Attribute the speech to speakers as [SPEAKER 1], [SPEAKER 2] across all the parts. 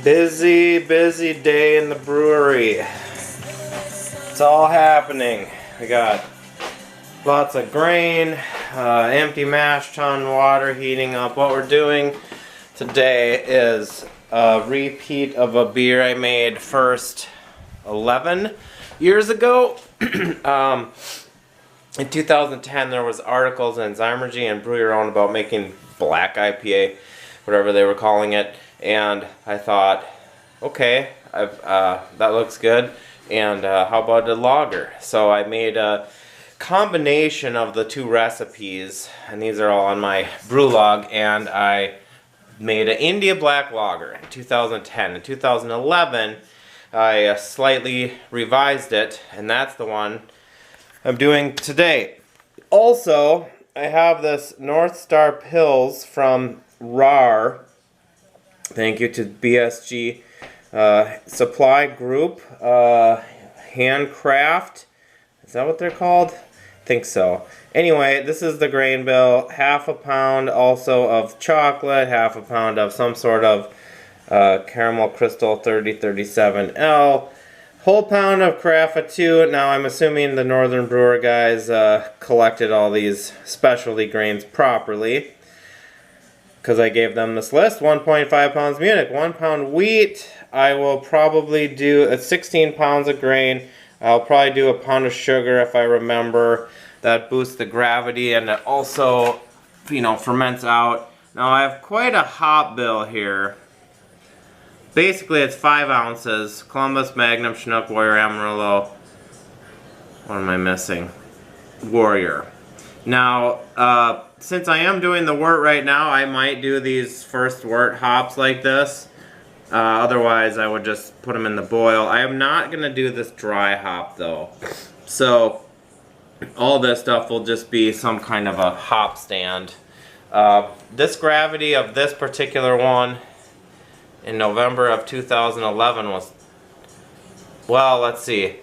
[SPEAKER 1] Busy day in the brewery. It's all happening. We got lots of grain, empty mash tun, water heating up. What we're doing today is a repeat of a beer I made first 11 years ago. In 2010 there was articles in Zymergy and Brew Your Own about making Black IPA, whatever they were calling it, and I thought, okay, that looks good, and how about a lager? So I made a combination of the two recipes, and these are all on my brew log, and I made an India Black Lager in 2010. In 2011 I slightly revised it, and that's the one I'm doing today. Also, I have this North Star Pils from RAR. Thank you to BSG Supply Group. Handcraft. Is that what they're called? I think so. Anyway, this is the grain bill. Half a pound also of chocolate, half a pound of some sort of caramel crystal 3037L. Whole pound of Carafa 2. Now I'm assuming the Northern Brewer guys collected all these specialty grains properly, because I gave them this list. 1.5 pounds Munich, 1 pound wheat. I will probably do 16 pounds of grain. I'll probably do a pound of sugar if I remember. That boosts the gravity, and it also, ferments out. Now I have quite a hop bill here. Basically, it's 5 ounces. Columbus, Magnum, Chinook, Warrior, Amarillo. What am I missing? Warrior. Now, since I am doing the wort right now, I might do these first wort hops like this. Otherwise, I would just put them in the boil. I am not going to do this dry hop, though. So, all this stuff will just be some kind of a hop stand. This gravity of this particular one in November of 2011 was, well, let's see,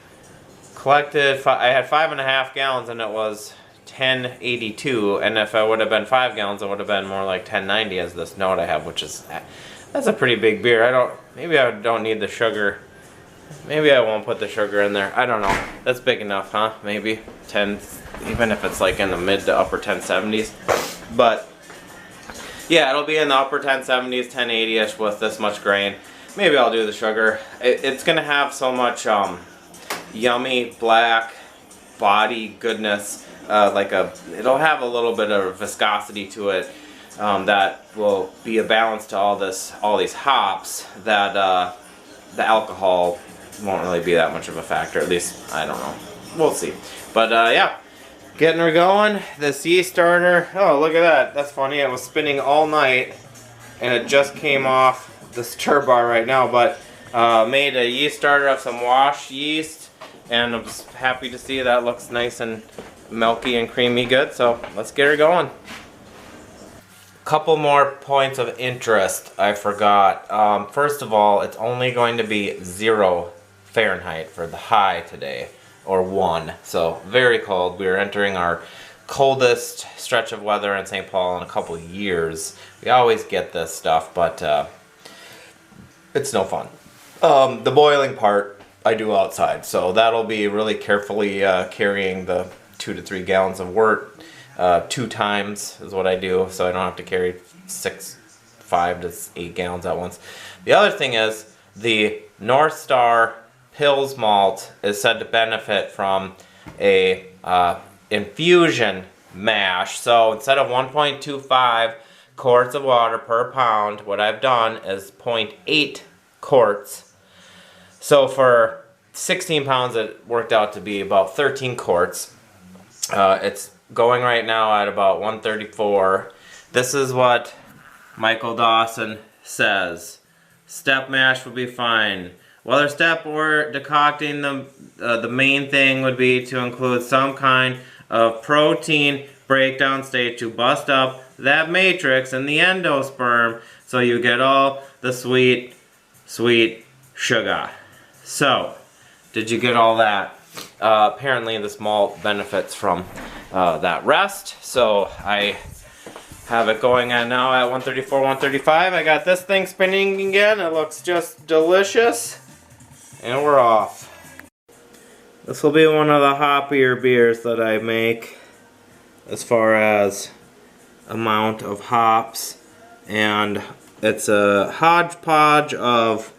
[SPEAKER 1] collected, I had 5.5 gallons and it was 1082, and if I would have been 5 gallons it would have been more like 1090 as this note I have, which is, that's a pretty big beer. Maybe I don't need the sugar. Maybe I won't put the sugar in there. I don't know. That's big enough, huh? Maybe 10, even if it's like in the mid to upper 1070s. But yeah, it'll be in the upper 1070s, 1080ish with this much grain. Maybe I'll do the sugar. It's gonna have so much yummy black body goodness. It'll have a little bit of viscosity to it that will be a balance to all these hops that the alcohol won't really be that much of a factor. At least, I don't know. We'll see. But yeah. Getting her going. This yeast starter, oh look at that, that's funny, it was spinning all night and it just came off the stir bar right now, but made a yeast starter of some washed yeast, and I'm just happy to see that looks nice and milky and creamy good, so let's get her going. Couple more points of interest I forgot. First of all, it's only going to be 0 Fahrenheit for the high today. Or 1, so very cold. We are entering our coldest stretch of weather in St. Paul in a couple of years. We always get this stuff, but it's no fun. The boiling part I do outside, so that'll be really carefully carrying the 2 to 3 gallons of wort 2 times is what I do, so I don't have to carry 5 to 8 gallons at once. The other thing is the North Star Pils malt is said to benefit from a infusion mash. So instead of 1.25 quarts of water per pound, what I've done is 0.8 quarts. So for 16 pounds it worked out to be about 13 quarts. It's going right now at about 134. This is what Michael Dawson says. Step mash would be fine. Whether step or decocting, the main thing would be to include some kind of protein breakdown state to bust up that matrix in the endosperm so you get all the sweet sugar. So, did you get all that? Apparently this malt benefits from that rest, so I Have it going on now at 134, 135. I got this thing spinning again. It looks just delicious. And we're off. This will be one of the hoppier beers that I make as far as amount of hops. And it's a hodgepodge of,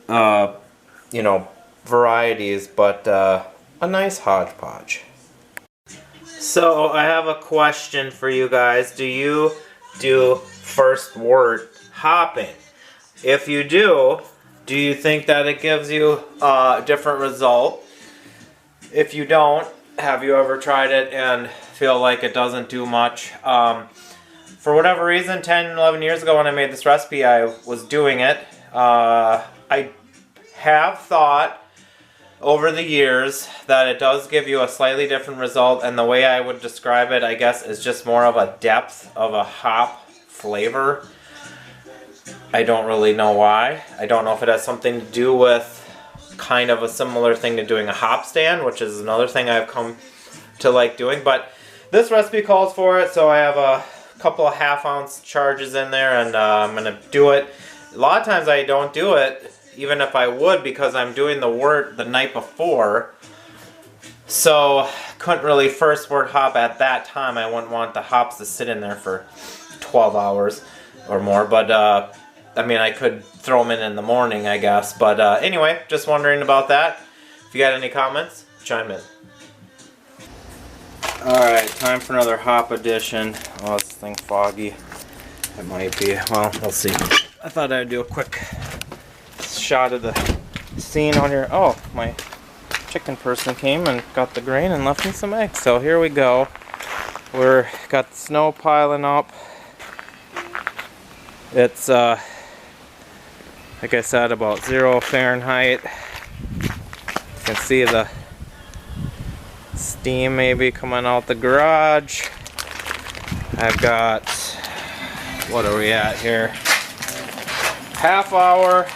[SPEAKER 1] you know, varieties, but a nice hodgepodge. So I have a question for you guys. Do you do first wort hopping? If you do you think that it gives you a different result? If you don't, have you ever tried it and feel like it doesn't do much? For whatever reason, 10, 11 years ago when I made this recipe, I was doing it. I have thought over the years that it does give you a slightly different result, and the way I would describe it, I guess, is just more of a depth of a hop flavor. I don't really know why. I don't know if it has something to do with kind of a similar thing to doing a hop stand, which is another thing I've come to like doing, but this recipe calls for it, so I have a couple of half-ounce charges in there, and I'm gonna do it. A lot of times I don't do it, even if I would, because I'm doing the wort the night before, so couldn't really first wort hop at that time. I wouldn't want the hops to sit in there for 12 hours or more, but I mean, I could throw them in the morning, I guess, but anyway, just wondering about that. If you got any comments, chime in. Alright, time for another hop addition. Oh, this thing foggy. It might be. Well, we'll see. I thought I'd do a quick shot of the scene on here. Oh, my chicken person came and got the grain and left me some eggs. So here we go. We're got the snow piling up. It's like I said, about 0 Fahrenheit. You can see the steam maybe coming out the garage. I've got, what are we at here? Half hour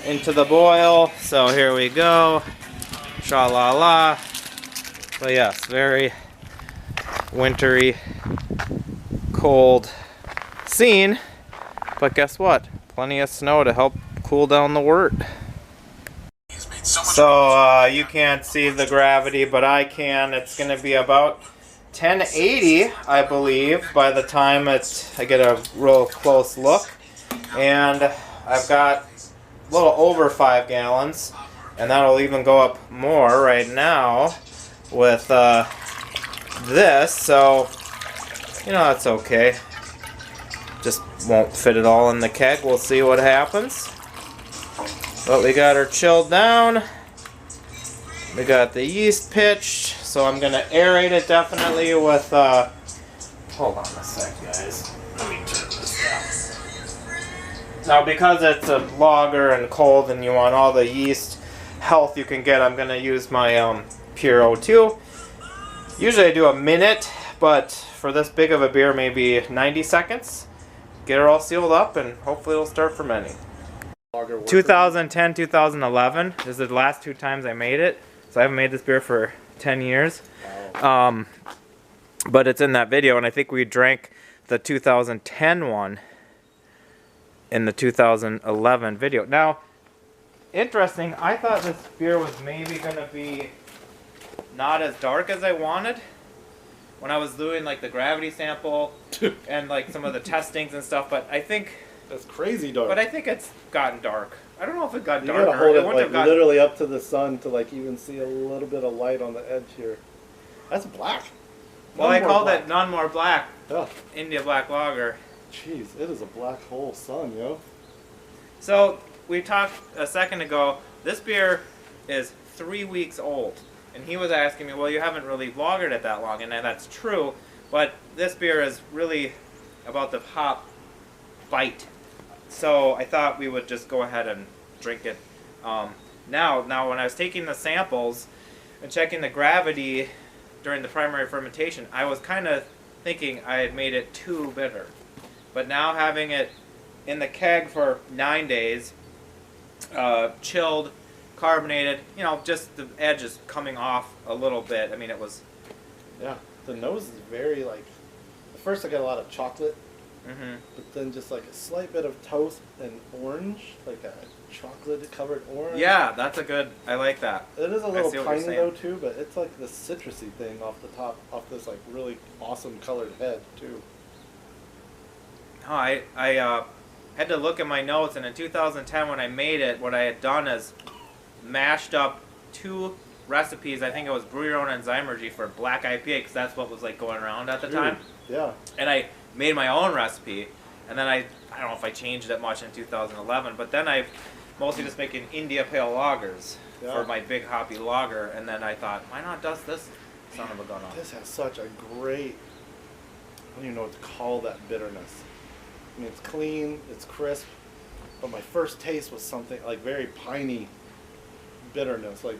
[SPEAKER 1] into the boil, so here we go. Sha-la-la. But yes, very wintry, cold scene. But guess what? Plenty of snow to help cool down the wort. So you can't see the gravity, but I can. It's going to be about 1080, I believe, by the time I get a real close look. And I've got a little over 5 gallons, and that'll even go up more right now with this. So, you know, that's okay. Just won't fit it all in the keg. We'll see what happens. But we got her chilled down. We got the yeast pitched. So I'm going to aerate it definitely with... hold on a sec, guys. Let me turn this down. Now, because it's a lager and cold and you want all the yeast health you can get, I'm going to use my pure O2. Usually I do a minute, but for this big of a beer, maybe 90 seconds. Get her all sealed up, and hopefully it'll start fermenting. 2010, 2011 is the last 2 times I made it. So I haven't made this beer for 10 years. Wow. But it's in that video, and I think we drank the 2010 one in the 2011 video. Now, interesting, I thought this beer was maybe going to be not as dark as I wanted. When I was doing like the gravity sample and like some of the testings and stuff, but I think
[SPEAKER 2] that's crazy dark.
[SPEAKER 1] But I think it's gotten dark. I don't know if it got darker.
[SPEAKER 2] You gotta hold it like literally up to the sun to like even see a little bit of light on the edge here. That's black.
[SPEAKER 1] Well, I called it None More Black.
[SPEAKER 2] Yeah.
[SPEAKER 1] India Black Lager.
[SPEAKER 2] Jeez, it is a black hole sun, yo.
[SPEAKER 1] So we talked a second ago. This beer is 3 weeks old. And he was asking me, well, you haven't really lagered it that long, and that's true, but this beer is really about the hop bite. So I thought we would just go ahead and drink it now. Now, when I was taking the samples and checking the gravity during the primary fermentation, I was kind of thinking I had made it too bitter. But now having it in the keg for 9 days, chilled, carbonated, you know, just the edge is coming off a little bit. I mean, it was...
[SPEAKER 2] Yeah, the nose is very, like... The first I got a lot of chocolate,
[SPEAKER 1] Mm-hmm.
[SPEAKER 2] but then just like a slight bit of toast and orange, like a chocolate covered orange.
[SPEAKER 1] Yeah, that's a good. I like that.
[SPEAKER 2] It is a
[SPEAKER 1] I
[SPEAKER 2] little
[SPEAKER 1] see what you're
[SPEAKER 2] piney
[SPEAKER 1] saying.
[SPEAKER 2] though too, but it's like this citrusy thing off the top, off this like really awesome colored head too.
[SPEAKER 1] No, I had to look at my notes, and in 2010 when I made it, what I had done is mashed up 2 recipes. I think it was Brew Your Own Enzymergy for Black IPA, because that's what was like going around at the time.
[SPEAKER 2] Yeah.
[SPEAKER 1] And I made my own recipe, and then I don't know if I changed it much in 2011, but then I mostly just making India Pale lagers for my big hoppy lager, and then I thought, why not dust this son of a gun off?
[SPEAKER 2] This has such a great, I don't even know what to call that bitterness. I mean, it's clean, it's crisp, but my first taste was something like very piney bitterness, like,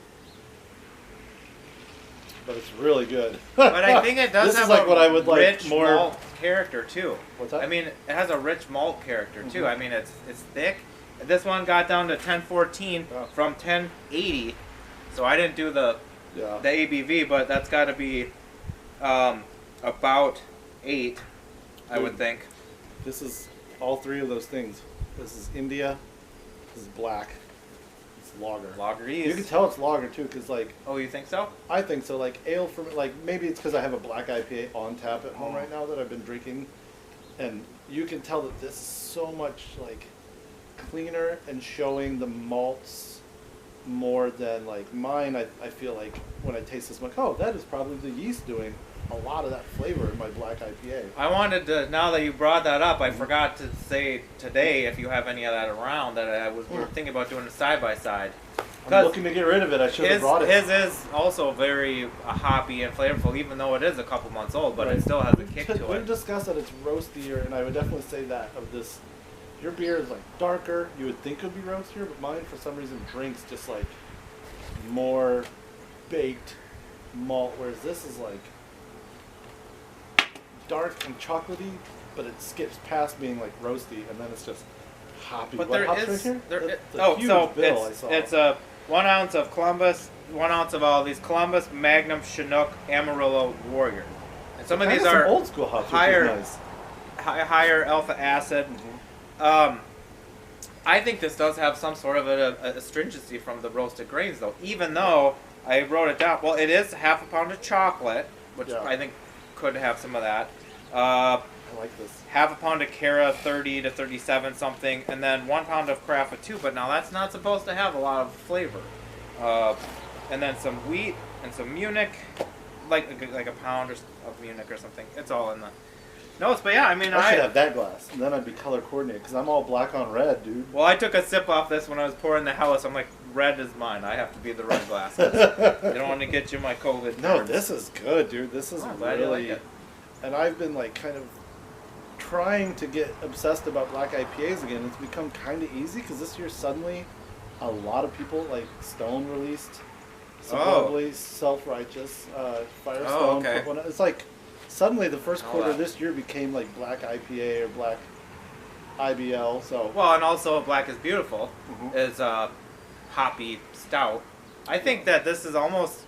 [SPEAKER 2] but it's really good.
[SPEAKER 1] But I think it does
[SPEAKER 2] this
[SPEAKER 1] have
[SPEAKER 2] is like
[SPEAKER 1] a
[SPEAKER 2] what I would
[SPEAKER 1] rich
[SPEAKER 2] like more
[SPEAKER 1] malt character too.
[SPEAKER 2] What's that?
[SPEAKER 1] I mean, it has a rich malt character too.
[SPEAKER 2] Mhm.
[SPEAKER 1] I mean, it's thick. This one got down to 1014 from 1080, so I didn't do the ABV, but that's got to be about 8, I would think.
[SPEAKER 2] This is all 3 of those things. This is India. This is black. It's lager.
[SPEAKER 1] Lager
[SPEAKER 2] You
[SPEAKER 1] yeast.
[SPEAKER 2] can tell it's lager too, because like
[SPEAKER 1] Oh, you think so?
[SPEAKER 2] I think so. Like ale for me, like maybe it's because I have a black IPA on tap at home right now that I've been drinking, and you can tell that this is so much like cleaner and showing the malts more than like mine. I feel like when I taste this, I'm like, oh, that is probably the yeast doing a lot of that flavor in my black IPA.
[SPEAKER 1] I wanted to, now that you brought that up, I forgot to say today, if you have any of that around, that we were thinking about doing a side-by-side.
[SPEAKER 2] I'm looking to get rid of it. I should have brought it.
[SPEAKER 1] His is also very hoppy and flavorful, even though it is a couple months old, but it still has a kick to
[SPEAKER 2] We've
[SPEAKER 1] it.
[SPEAKER 2] discussed that it's roastier, and I would definitely say that of this. Your beer is like darker. You would think it would be roastier, but mine for some reason drinks just like more baked malt, whereas this is like dark and chocolatey, but it skips past being like roasty, and then it's just hoppy.
[SPEAKER 1] But
[SPEAKER 2] what
[SPEAKER 1] there
[SPEAKER 2] hops
[SPEAKER 1] is,
[SPEAKER 2] right here?
[SPEAKER 1] there,
[SPEAKER 2] That's a
[SPEAKER 1] oh,
[SPEAKER 2] huge
[SPEAKER 1] so
[SPEAKER 2] bill I saw.
[SPEAKER 1] it's a 1 ounce of Columbus, 1 ounce of all these Columbus, Magnum, Chinook, Amarillo, Warrior. And some of these
[SPEAKER 2] some
[SPEAKER 1] are
[SPEAKER 2] old school hops,
[SPEAKER 1] higher,
[SPEAKER 2] which is nice.
[SPEAKER 1] higher alpha acid. I think this does have some sort of a astringency from the roasted grains, though. Even though I wrote it down, well, it is half a pound of chocolate, which I think could have some of that.
[SPEAKER 2] I like this.
[SPEAKER 1] Half a pound of Cara, 30 to 37 something, and then 1 pound of Carafa 2. But now that's not supposed to have a lot of flavor. And then some wheat and some Munich, like a pound of Munich or something. It's all in the notes. But yeah, I mean,
[SPEAKER 2] I should have that glass, and then I'd be color coordinated because I'm all black on red, dude.
[SPEAKER 1] Well, I took a sip off this when I was pouring the Hellas. I'm like, red is mine. I have to be the red glasses. You don't want to get you my COVID.
[SPEAKER 2] No,
[SPEAKER 1] germs.
[SPEAKER 2] this is good, dude. This is
[SPEAKER 1] Glad you like
[SPEAKER 2] really.
[SPEAKER 1] it.
[SPEAKER 2] And I've been like kind of trying to get obsessed about black IPAs again. It's become kind of easy because this year suddenly a lot of people like Stone released supposedly self-righteous Firestone.
[SPEAKER 1] okay.
[SPEAKER 2] It's like suddenly the first
[SPEAKER 1] All
[SPEAKER 2] quarter
[SPEAKER 1] that.
[SPEAKER 2] this year became like black IPA or black IBL. So
[SPEAKER 1] Well, and also Black is Beautiful
[SPEAKER 2] Mhm.
[SPEAKER 1] is a hoppy stout. I think that this is almost.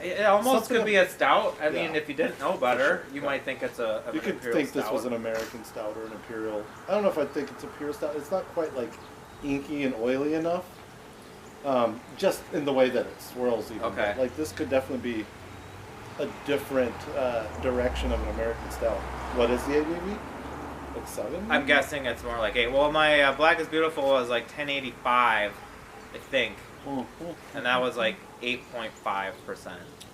[SPEAKER 1] It almost
[SPEAKER 2] Something
[SPEAKER 1] could be a stout. I mean,
[SPEAKER 2] Yeah.
[SPEAKER 1] if you didn't know better, you might think it's an
[SPEAKER 2] you could
[SPEAKER 1] imperial
[SPEAKER 2] think this
[SPEAKER 1] stout.
[SPEAKER 2] was an American stout or an imperial. I don't know if I think it's a pure stout. It's not quite like inky and oily enough. Just in the way that it swirls even.
[SPEAKER 1] Okay.
[SPEAKER 2] Like this could definitely be a different direction of an American stout. What is the ABV? Like 7?
[SPEAKER 1] I'm guessing it's more like 8. Well, my Black is Beautiful was like 1085, I think. And that was like 8.5%.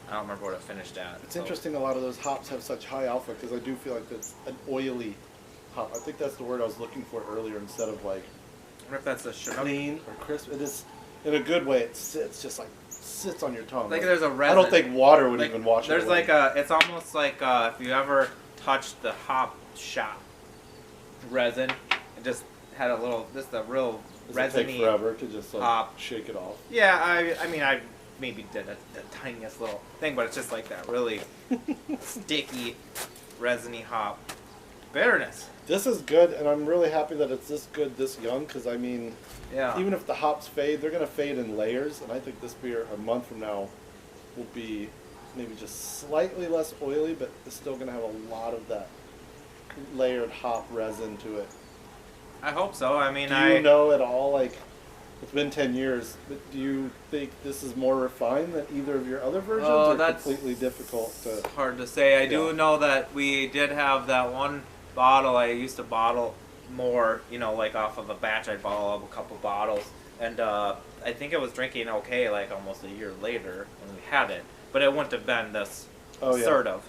[SPEAKER 1] I don't remember what it finished at.
[SPEAKER 2] It's interesting a lot of those hops have such high alpha because I do feel like it's an oily hop. I think that's the word I was looking for earlier instead of like
[SPEAKER 1] I wonder if that's a Chinook.
[SPEAKER 2] clean or crisp. It is, in a good way, it sits just like sits on your tongue.
[SPEAKER 1] Like there's a resin.
[SPEAKER 2] I don't think water would
[SPEAKER 1] Like,
[SPEAKER 2] even wash it
[SPEAKER 1] There's
[SPEAKER 2] away.
[SPEAKER 1] like a, it's almost like if you ever touched the hop shop resin, it just had a little, just a real
[SPEAKER 2] Does it take
[SPEAKER 1] resiny
[SPEAKER 2] forever to just like
[SPEAKER 1] hop.
[SPEAKER 2] shake it off?
[SPEAKER 1] Yeah, I mean, I maybe did the tiniest little thing, but it's just like that really sticky, resiny hop bitterness.
[SPEAKER 2] This is good, and I'm really happy that it's this good this young because, I mean,
[SPEAKER 1] Yeah.
[SPEAKER 2] even if the hops fade, they're going to fade in layers, and I think this beer a month from now will be maybe just slightly less oily, but it's still going to have a lot of that layered hop resin to it.
[SPEAKER 1] I hope so. I mean,
[SPEAKER 2] do you know at all, like, it's been 10 years, but do you think this is more refined than either of your other versions, or
[SPEAKER 1] that's
[SPEAKER 2] completely difficult to...
[SPEAKER 1] hard to say. I do know that we did have that one bottle. I used to bottle more, you know, like off of a batch. I'd bottle up a couple bottles, and I think it was drinking okay like almost a year later when we had it, but it wouldn't have been this sort of.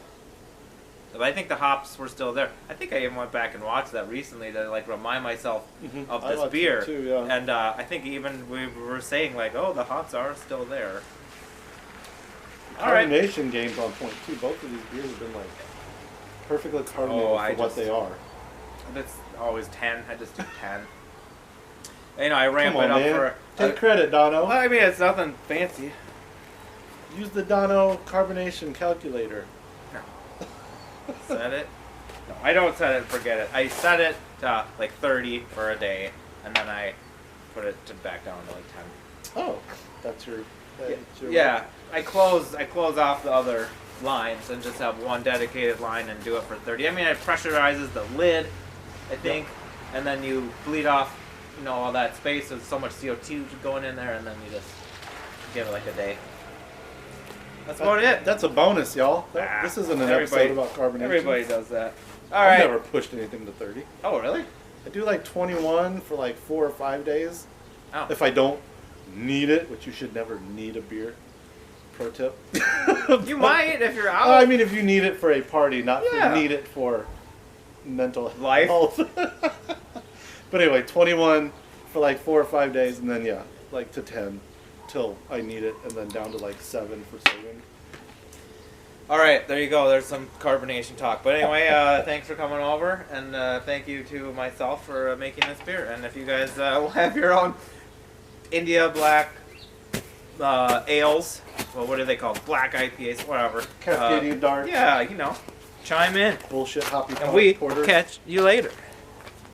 [SPEAKER 1] But I think the hops were still there. I think I even went back and watched that recently to like remind myself of this beer.
[SPEAKER 2] Too, yeah.
[SPEAKER 1] And I think even we were saying like, oh, the hops are still there.
[SPEAKER 2] Carbonation game's on point too. Both of these beers have been like perfectly carbonated for what they are.
[SPEAKER 1] It's always 10. I just do 10. You know, I ramp
[SPEAKER 2] Come on,
[SPEAKER 1] it up
[SPEAKER 2] man.
[SPEAKER 1] for.
[SPEAKER 2] Take credit, Dono.
[SPEAKER 1] Well, I mean, it's nothing fancy.
[SPEAKER 2] Use the Dono carbonation calculator.
[SPEAKER 1] Set it? No, I don't set it and forget it. I set it to like 30 for a day, and then I put it back down to like 10.
[SPEAKER 2] Oh, that's your...
[SPEAKER 1] Yeah, I close off the other lines and just have one dedicated line and do it for 30. I mean, it pressurizes the lid, I think, and then you bleed off, you know, all that space. There's so much CO2 going in there, and then you just give it like a day. That's about it.
[SPEAKER 2] That's a bonus, y'all. This isn't an episode about carbonation.
[SPEAKER 1] Everybody does that.
[SPEAKER 2] I've never pushed anything to 30.
[SPEAKER 1] Oh, really?
[SPEAKER 2] I do like 21 for like 4 or 5 days.
[SPEAKER 1] Oh.
[SPEAKER 2] If I don't need it, which you should never need a beer. Pro tip.
[SPEAKER 1] You might if you're out.
[SPEAKER 2] I mean, if you need it for a party, not for need it for mental health. But anyway, 21 for like 4 or 5 days, and then like to 10 till I need it, and then down to like 7 for saving.
[SPEAKER 1] All right, there you go. There's some carbonation talk. But anyway, thanks for coming over, and thank you to myself for making this beer. And if you guys will have your own India Black ales, well, what are they called? Black IPAs, whatever.
[SPEAKER 2] Cascadian Dark.
[SPEAKER 1] Yeah, you know, chime in.
[SPEAKER 2] Bullshit hoppy
[SPEAKER 1] and we
[SPEAKER 2] porters.
[SPEAKER 1] Catch you later.